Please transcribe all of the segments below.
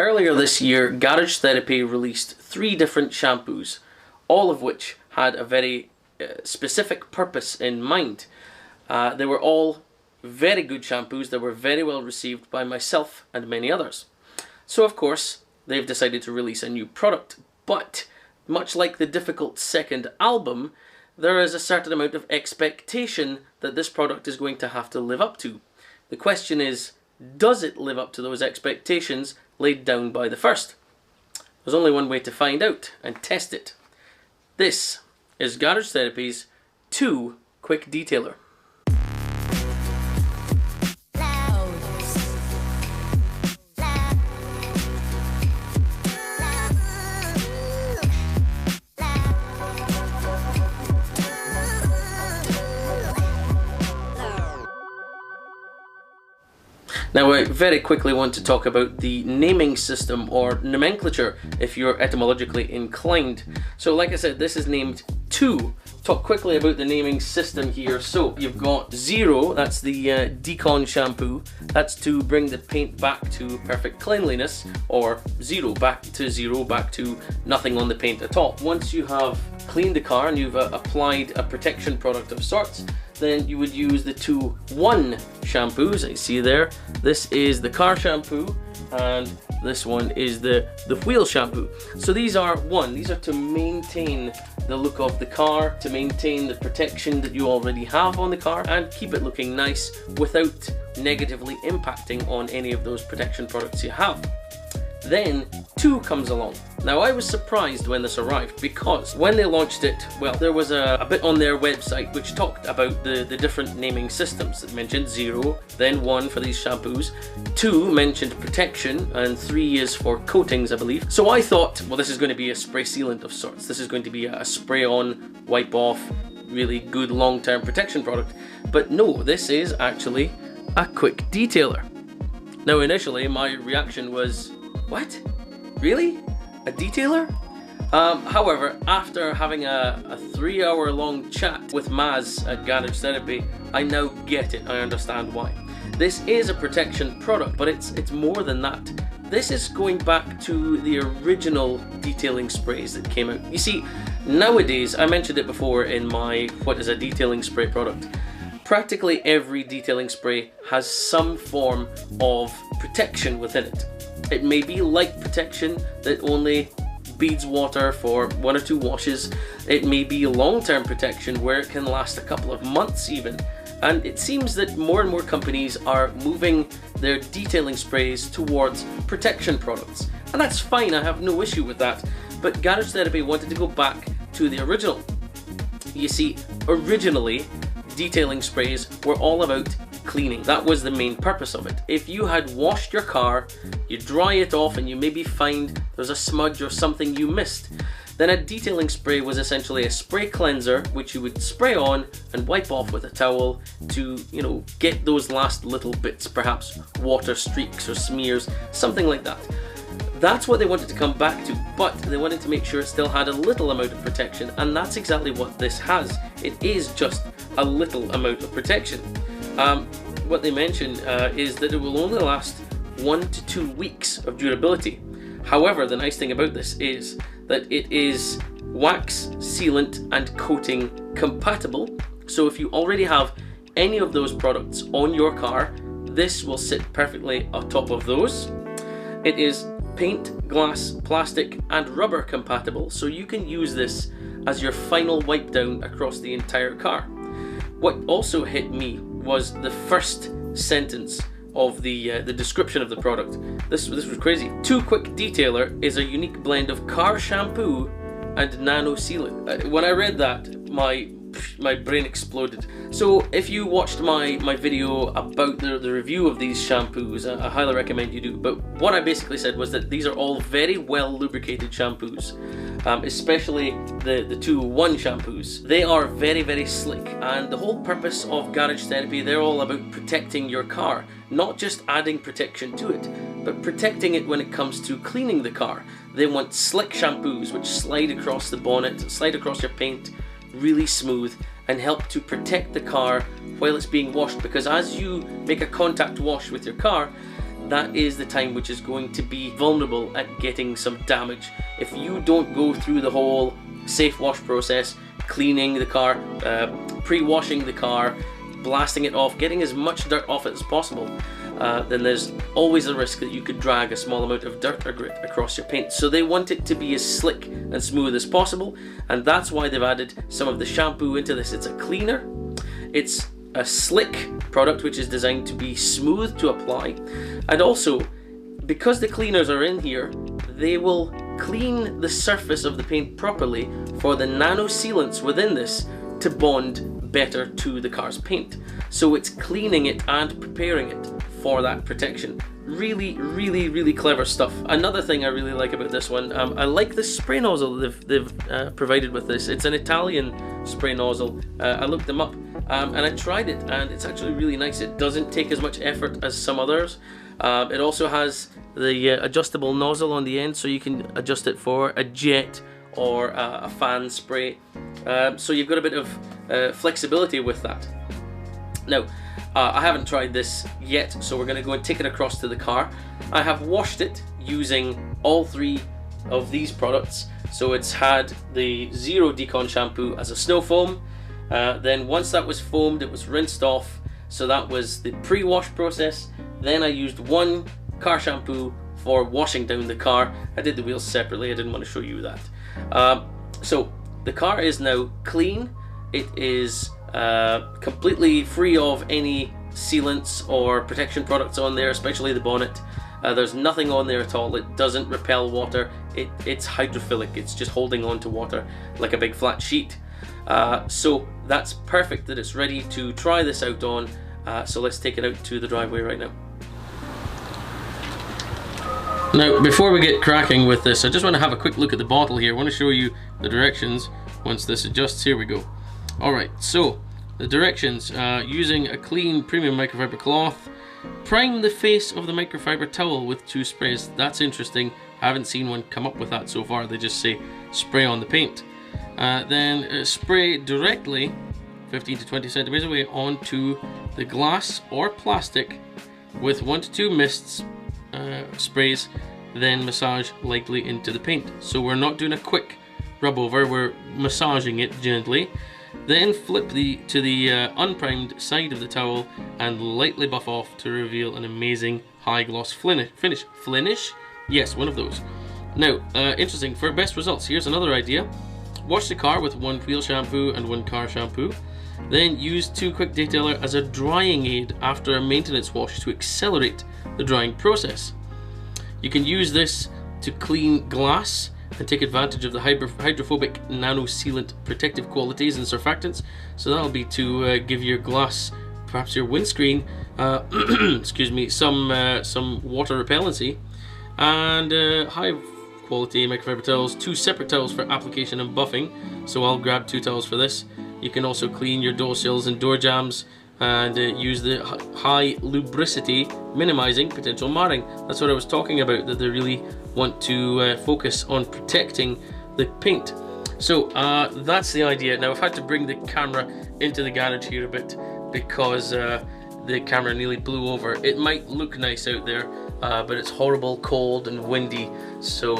Earlier this year, Garage Therapy released 3 different shampoos, all of which had a very specific purpose in mind. They were all very good shampoos that were very well received by myself and many others. So of course, they've decided to release a new product. But much like the difficult second album, there is a certain amount of expectation that this product is going to have to live up to. The question is, does it live up to those expectations laid down by the first? There's only one way to find out and test it. This is Garage Therapy's 2 Quick Detailer. Now I very quickly want to talk about the naming system or nomenclature if you're etymologically inclined. So like I said, this is named 2. Talk quickly about the naming system here. So you've got 0, that's the decon shampoo. That's to bring the paint back to perfect cleanliness, or 0, back to nothing on the paint at all. Once you have cleaned the car and you've applied a protection product of sorts, then you would use the 2-1 shampoos. I see there. This is the car shampoo and this one is the wheel shampoo. So these are these are to maintain the look of the car, to maintain the protection that you already have on the car and keep it looking nice without negatively impacting on any of those protection products you have. Then 2 comes along. Now I was surprised when this arrived because when they launched it, well, there was a bit on their website which talked about the different naming systems. It mentioned 0, then 1 for these shampoos, 2 mentioned protection, and 3 is for coatings, I believe. So I thought, well, this is going to be a spray sealant of sorts. This is going to be a spray on, wipe off, really good long-term protection product. But no, this is actually a quick detailer. Now initially my reaction was, what? Really? A detailer? However, after having a 3-hour-long chat with Maz at Garage Therapy, I now get it. I understand why. This is a protection product, but it's more than that. This is going back to the original detailing sprays that came out. You see, nowadays, I mentioned it before in my what is a detailing spray product, practically every detailing spray has some form of protection within it. It may be light protection that only beads water for 1 or 2 washes. It may be long-term protection where it can last a couple of months even. And it seems that more and more companies are moving their detailing sprays towards protection products. And that's fine, I have no issue with that. But Garage Therapy wanted to go back to the original. You see, originally, detailing sprays were all about cleaning. That was the main purpose of it. If you had washed your car, you dry it off and you maybe find there's a smudge or something you missed, then a detailing spray was essentially a spray cleanser which you would spray on and wipe off with a towel to, you know, get those last little bits, perhaps water streaks or smears, something like that. That's what they wanted to come back to, but they wanted to make sure it still had a little amount of protection, and that's exactly what this has. It is just a little amount of protection. What they mentioned is that it will only last 1 to 2 weeks of durability. However, the nice thing about this is that it is wax, sealant and coating compatible. So if you already have any of those products on your car, this will sit perfectly on top of those. It is paint, glass, plastic and rubber compatible, so you can use this as your final wipe down across the entire car. What also hit me was the first sentence of the description of the product. This was crazy. 2 Quick Detailer is a unique blend of car shampoo and nano sealant. When I read that, my brain exploded. So if you watched my video about the review of these shampoos, I highly recommend you do. But what I basically said was that these are all very well lubricated shampoos, especially the 2-1 shampoos. They are very, very slick, and the whole purpose of Garage Therapy, they're all about protecting your car, not just adding protection to it, but protecting it when it comes to cleaning the car. They want slick shampoos which slide across the bonnet, slide across your paint, really smooth, and help to protect the car while it's being washed, because as you make a contact wash with your car, that is the time which is going to be vulnerable at getting some damage. If you don't go through the whole safe wash process, cleaning the car, pre-washing the car, blasting it off, getting as much dirt off it as possible, then there's always a risk that you could drag a small amount of dirt or grit across your paint. So they want it to be as slick and smooth as possible, and that's why they've added some of the shampoo into this. It's a cleaner, it's a slick product which is designed to be smooth to apply, and also because the cleaners are in here, they will clean the surface of the paint properly for the nano sealants within this to bond better to the car's paint. So it's cleaning it and preparing it for that protection. Really, really, really clever stuff. Another thing I really like about this one, I like the spray nozzle they've provided with this. It's an Italian spray nozzle. I looked them up and I tried it, and it's actually really nice. It doesn't take as much effort as some others. It also has the adjustable nozzle on the end, so you can adjust it for a jet or a fan spray. So you've got a bit of flexibility with that. Now, I haven't tried this yet, so we're going to go and take it across to the car. I have washed it using all three of these products. So it's had the Zero Decon shampoo as a snow foam. Then once that was foamed, it was rinsed off. So that was the pre-wash process. Then I used one car shampoo for washing down the car. I did the wheels separately, I didn't want to show you that. So the car is now clean. It is completely free of any sealants or protection products on there, especially the bonnet. There's nothing on there at all. It doesn't repel water. It's hydrophilic. It's just holding on to water like a big flat sheet. So that's perfect that it's ready to try this out on. So let's take it out to the driveway right now. Now, before we get cracking with this, I just want to have a quick look at the bottle here. I want to show you the directions once this adjusts. Here we go. Alright, so the directions, using a clean premium microfiber cloth, prime the face of the microfiber towel with 2 sprays. That's interesting. I haven't seen one come up with that so far. They just say spray on the paint. Then spray directly 15 to 20 centimeters away onto the glass or plastic with 1 to 2 mists sprays, then massage lightly into the paint. So we're not doing a quick rub over, we're massaging it gently. Then flip to the unprimed side of the towel and lightly buff off to reveal an amazing high gloss finish. Flinish? Yes, one of those. Now, interesting, for best results, here's another idea. Wash the car with 1 wheel shampoo and 1 car shampoo. Then use 2 quick detailer as a drying aid after a maintenance wash to accelerate the drying process. You can use this to clean glass and take advantage of the hydrophobic nano sealant protective qualities and surfactants. So that'll be to give your glass, perhaps your windscreen, excuse me, some water repellency. And high quality microfiber towels, 2 separate towels for application and buffing. So I'll grab 2 towels for this. You can also clean your door sills and door jambs and use the high lubricity, minimizing potential marring. That's what I was talking about, that they really want to focus on protecting the paint. So that's the idea. Now I've had to bring the camera into the garage here a bit because the camera nearly blew over. It might look nice out there, but it's horrible, cold and windy. So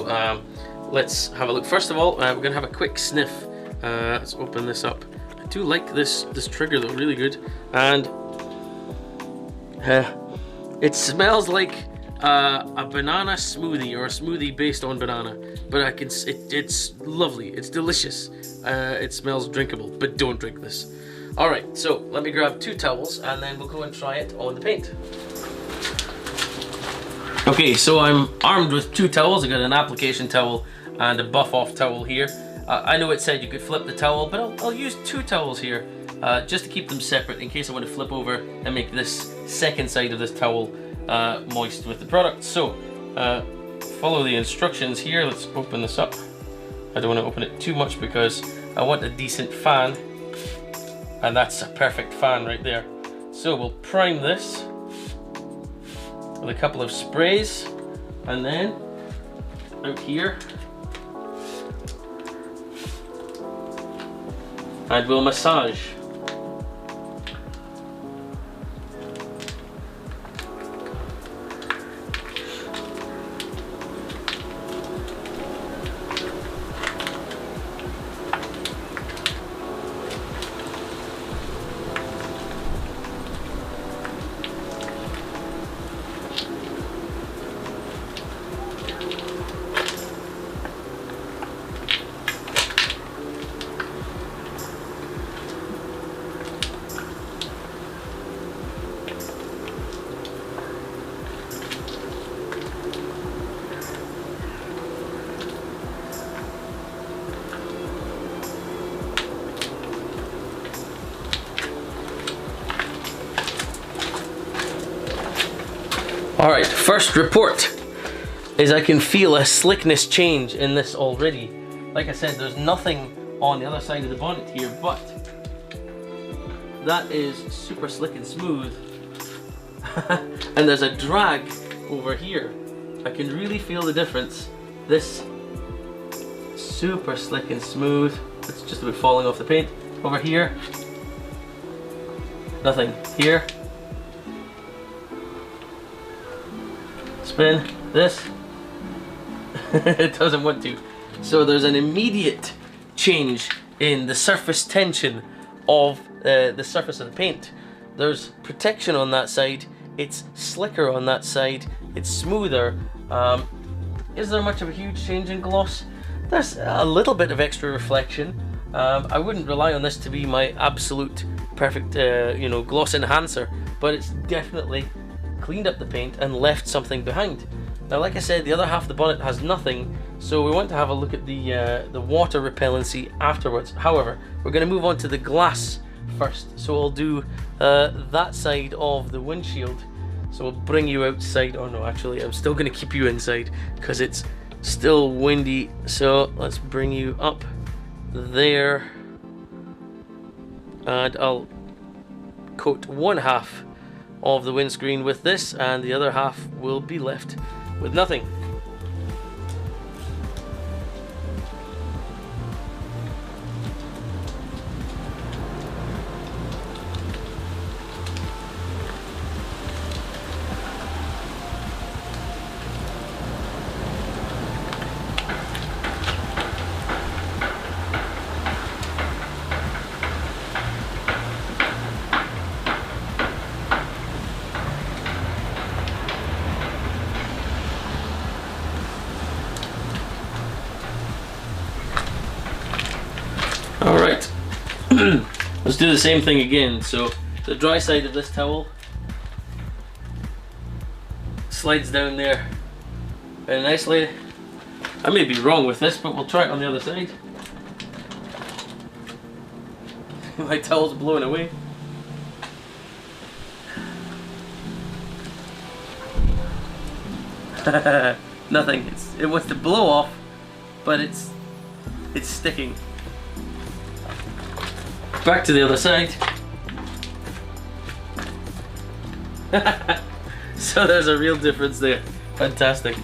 let's have a look. First of all, we're gonna have a quick sniff. Let's open this up. I do like this trigger though, really good. And it smells like a banana smoothie, or a smoothie based on banana, but it's lovely, it's delicious. It smells drinkable, but don't drink this. Alright, so let me grab 2 towels and then we'll go and try it on the paint. Okay, so I'm armed with 2 towels. I got an application towel and a buff off towel here. I know it said you could flip the towel, but I'll use 2 towels here just to keep them separate in case I want to flip over and make this second side of this towel moist with the product. So follow the instructions here. Let's open this up. I don't want to open it too much because I want a decent fan, and that's a perfect fan right there. So we'll prime this with a couple of sprays, and then out here, and we'll massage. First report is I can feel a slickness change in this already. Like I said, there's nothing on the other side of the bonnet here, but that is super slick and smooth. And there's a drag over here. I can really feel the difference. This super slick and smooth. It's just about falling off the paint. Over here, nothing. Here, spin this. It doesn't want to. So there's an immediate change in the surface tension of the surface of the paint. There's protection on that side. It's slicker on that side. It's smoother. Is there much of a huge change in gloss? There's a little bit of extra reflection. I wouldn't rely on this to be my absolute perfect, you know, gloss enhancer, but it's definitely cleaned up the paint and left something behind. Now, like I said, the other half of the bonnet has nothing, so we want to have a look at the water repellency afterwards. However, we're going to move on to the glass first, so I'll do that side of the windshield. So we'll bring you outside. Oh no, actually, I'm still going to keep you inside because it's still windy. So let's bring you up there, and I'll coat one half of the windscreen with this, and the other half will be left with nothing. Alright, let's do the same thing again. So the dry side of this towel slides down there very nicely. I may be wrong with this, but we'll try it on the other side. My towel's blowing away. Nothing. It wants to blow off, but it's sticking. Back to the other side. So there's a real difference there. Fantastic.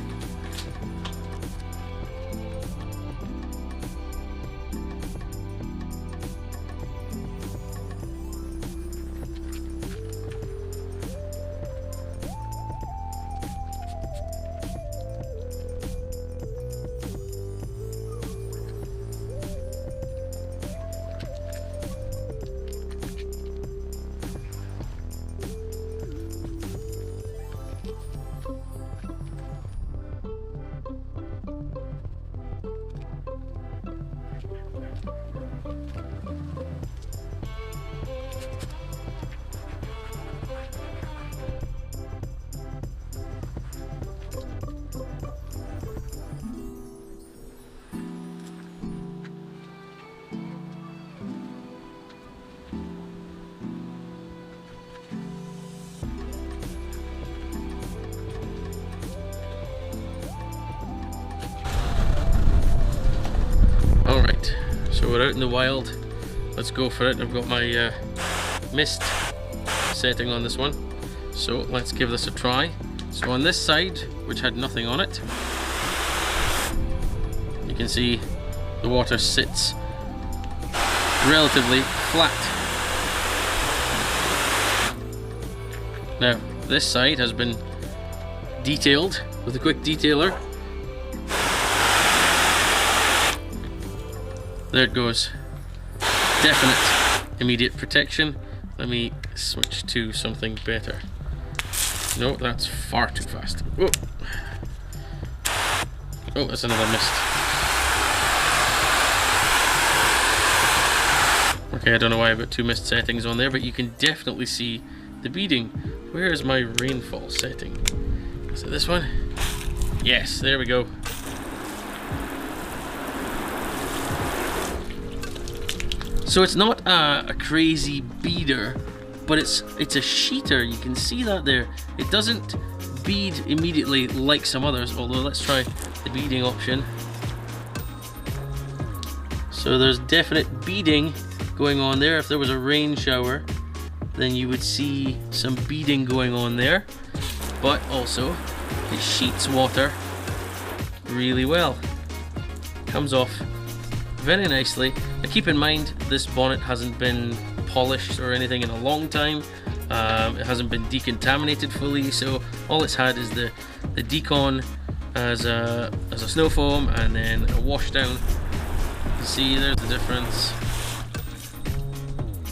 So we're out in the wild. Let's go for it. I've got my mist setting on this one. So let's give this a try. So on this side, which had nothing on it, you can see the water sits relatively flat. Now, this side has been detailed with a quick detailer. There it goes. Definite immediate protection. Let me switch to something better. No, that's far too fast. Whoa. Oh, that's another mist. Okay, I don't know why I've got two mist settings on there, but you can definitely see the beading. Where is my rainfall setting? Is it this one? Yes, there we go. So it's not a crazy beader, but it's a sheeter. You can see that there. It doesn't bead immediately like some others, although let's try the beading option. So there's definite beading going on there. If there was a rain shower, then you would see some beading going on there, but also it sheets water really well. Comes off very nicely. Now keep in mind, this bonnet hasn't been polished or anything in a long time. It hasn't been decontaminated fully, so all it's had is the decon as a snow foam and then a wash down. You see, there's the difference.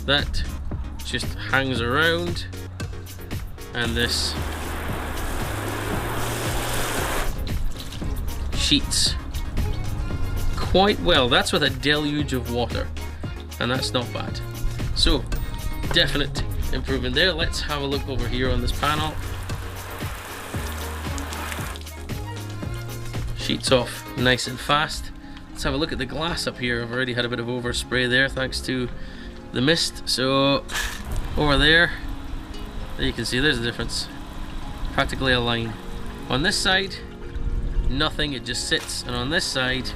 That just hangs around, and this sheets quite well. That's with a deluge of water, and that's not bad. So definite improvement there. Let's have a look over here on this panel. Sheets off nice and fast. Let's have a look at the glass up here. I've already had a bit of overspray there thanks to the mist. So over there you can see there's a difference. Practically a line. On this side, nothing, it just sits, and on this side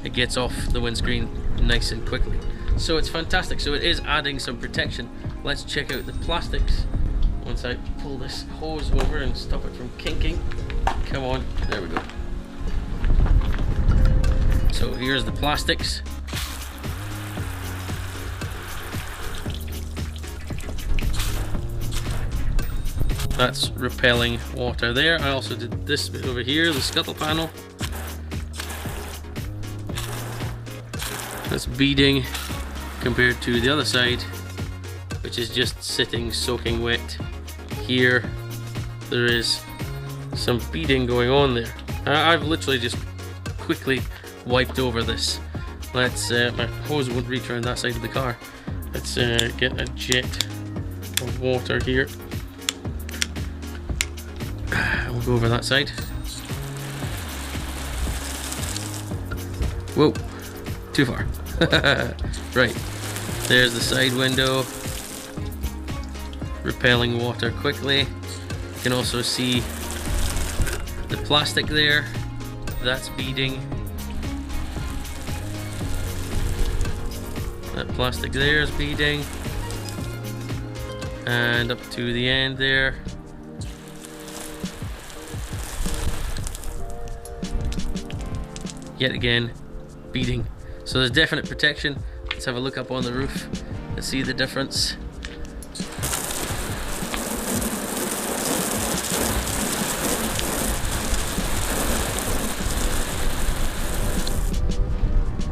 it gets off the windscreen nice and quickly. So it's fantastic. So it is adding some protection. Let's check out the plastics once I pull this hose over and stop it from kinking. Come on, there we go. So here's the plastics. That's repelling water there. I also did this bit over here, the scuttle panel. That's beading compared to the other side, which is just sitting soaking wet. Here there is some beading going on there. I've literally just quickly wiped over this. Let's my hose won't reach around that side of the car. Let's get a jet of water here. We'll go over that side. Whoa, too far. Right, there's the side window, repelling water quickly. You can also see the plastic there, that's beading. That plastic there is beading, and up to the end there. Yet again, beading. So there's definite protection. Let's have a look up on the roof and see the difference.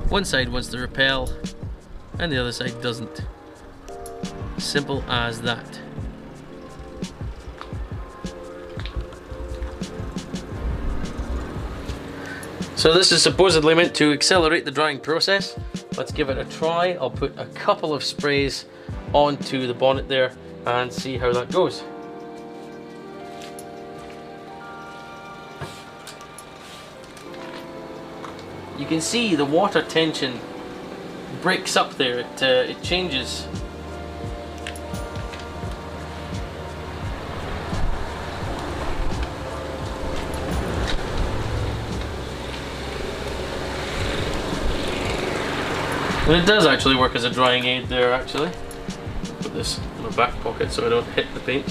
One side wants to repel and the other side doesn't. Simple as that. So this is supposedly meant to accelerate the drying process. Let's give it a try. I'll put a couple of sprays onto the bonnet there and see how that goes. You can see the water tension breaks up there, it changes. And it does actually work as a drying aid there actually. Put this in my back pocket so I don't hit the paint.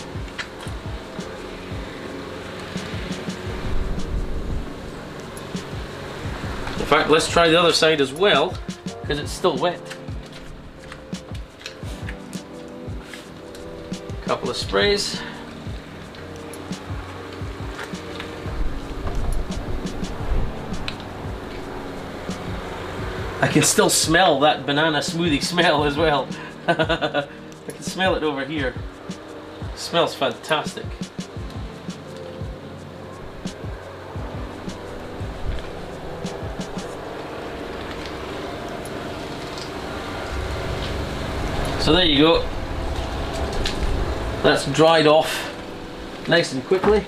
In fact, let's try the other side as well, because it's still wet. Couple of sprays. I can still smell that banana smoothie smell as well. I can smell it over here. It smells fantastic. So there you go. That's dried off nice and quickly.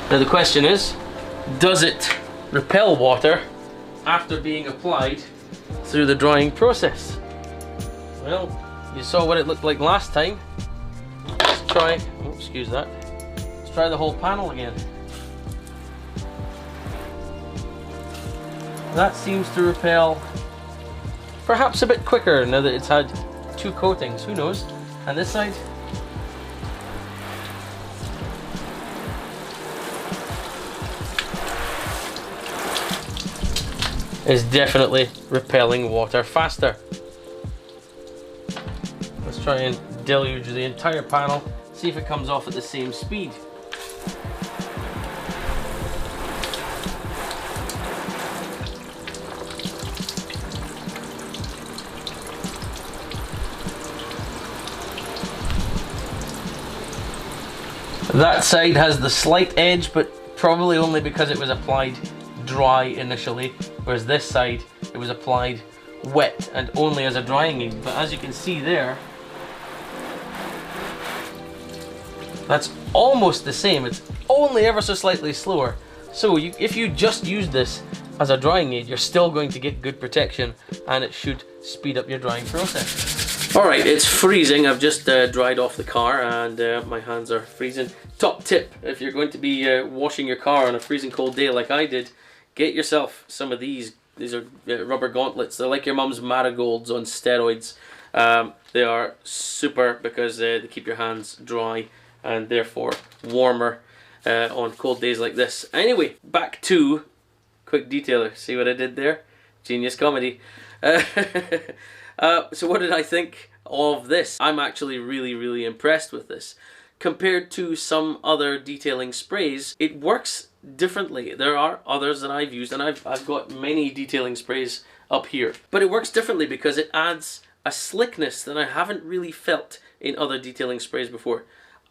Now the question is, does it repel water after being applied through the drying process. Well, you saw what it looked like last time. Let's try, oh, excuse that. Let's try the whole panel again. That seems to repel perhaps a bit quicker now that it's had 2 coatings, who knows. And this side? Is definitely repelling water faster. Let's try and deluge the entire panel, see if it comes off at the same speed. That side has the slight edge, but probably only because it was applied dry initially, whereas this side it was applied wet and only as a drying aid. But as you can see there, that's almost the same. It's only ever so slightly slower. So if you just use this as a drying aid, you're still going to get good protection, and it should speed up your drying process. Alright, it's freezing. I've just dried off the car and my hands are freezing. Top tip, if you're going to be washing your car on a freezing cold day like I did, get yourself some of these. These are rubber gauntlets. They're like your mum's marigolds on steroids. They are super because they keep your hands dry and therefore warmer on cold days like this. Anyway, back to quick detailer. See what I did there? Genius comedy. So what did I think of this? I'm actually really impressed with this. Compared to some other detailing sprays, it works differently. There are others that I've used, and I've got many detailing sprays up here. But it works differently because it adds a slickness that I haven't really felt in other detailing sprays before.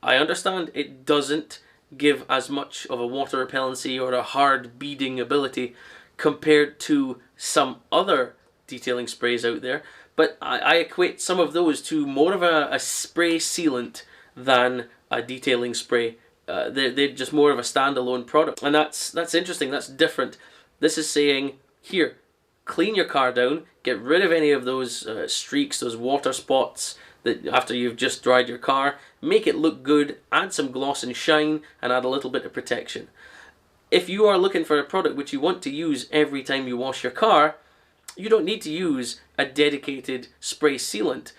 I understand it doesn't give as much of a water repellency or a hard beading ability compared to some other detailing sprays out there, but I equate some of those to more of a spray sealant than a detailing spray. They're just more of a standalone product, and that's interesting. That's different. This is saying, here, clean your car down, get rid of any of those streaks, those water spots that after you've just dried your car, make it look good, add some gloss and shine, and add a little bit of protection. If you are looking for a product which you want to use every time you wash your car, you don't need to use a dedicated spray sealant.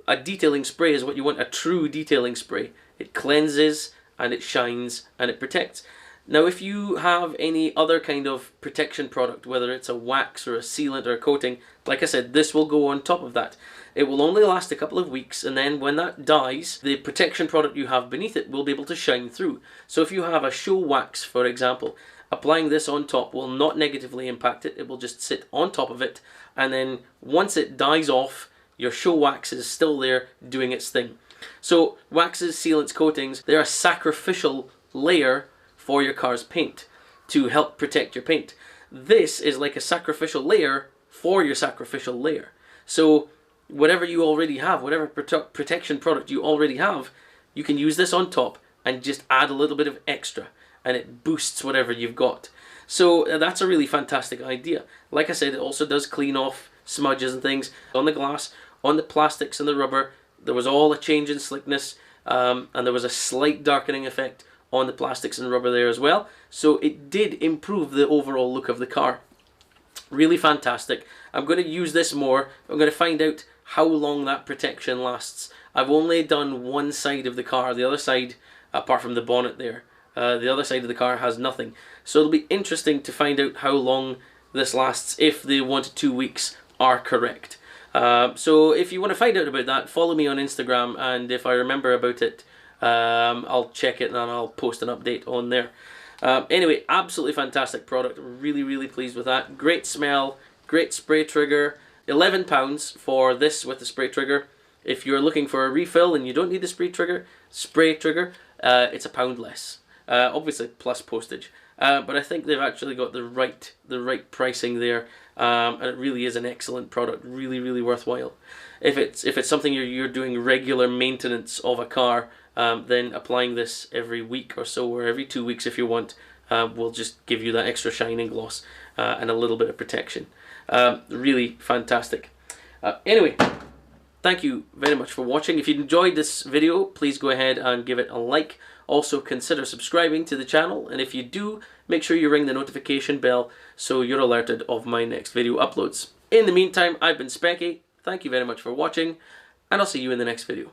A detailing spray is what you want, a true detailing spray. It cleanses and it shines and it protects. Now if you have any other kind of protection product, whether it's a wax or a sealant or a coating, like I said, this will go on top of that. It will only last a couple of weeks, and then when that dies, the protection product you have beneath it will be able to shine through. So if you have a show wax, for example, applying this on top will not negatively impact it. It will just sit on top of it, and then once it dies off, your show wax is still there doing its thing. So waxes, sealants, coatings, they're a sacrificial layer for your car's paint to help protect your paint. This is like a sacrificial layer for your sacrificial layer. So whatever you already have, whatever protection product you already have, you can use this on top and just add a little bit of extra, and it boosts whatever you've got. So that's a really fantastic idea. Like I said, it also does clean off smudges and things on the glass, on the plastics and the rubber. There was all a change in slickness, and there was a slight darkening effect on the plastics and rubber there as well. So it did improve the overall look of the car. Really fantastic. I'm going to use this more. I'm going to find out how long that protection lasts. I've only done one side of the car. The other side, apart from the bonnet there, the other side of the car has nothing. So it'll be interesting to find out how long this lasts, if the 1 to 2 weeks are correct. So if you want to find out about that, follow me on Instagram, and if I remember about it, I'll check it and I'll post an update on there. Anyway, absolutely fantastic product. Really pleased with that. Great smell, great spray trigger. £11 for this with the spray trigger. If you're looking for a refill and you don't need the spray trigger, it's £1 less. Obviously plus postage. But I think they've actually got the right pricing there, and it really is an excellent product. Really worthwhile. If it's something you're doing regular maintenance of a car, then applying this every week or so, or every 2 weeks if you want, will just give you that extra shine and gloss and a little bit of protection. Really fantastic. Anyway, thank you very much for watching. If you enjoyed this video, please go ahead and give it a like. Also consider subscribing to the channel, and if you do, make sure you ring the notification bell so you're alerted of my next video uploads. In the meantime, I've been Specky. Thank you very much for watching, and I'll see you in the next video.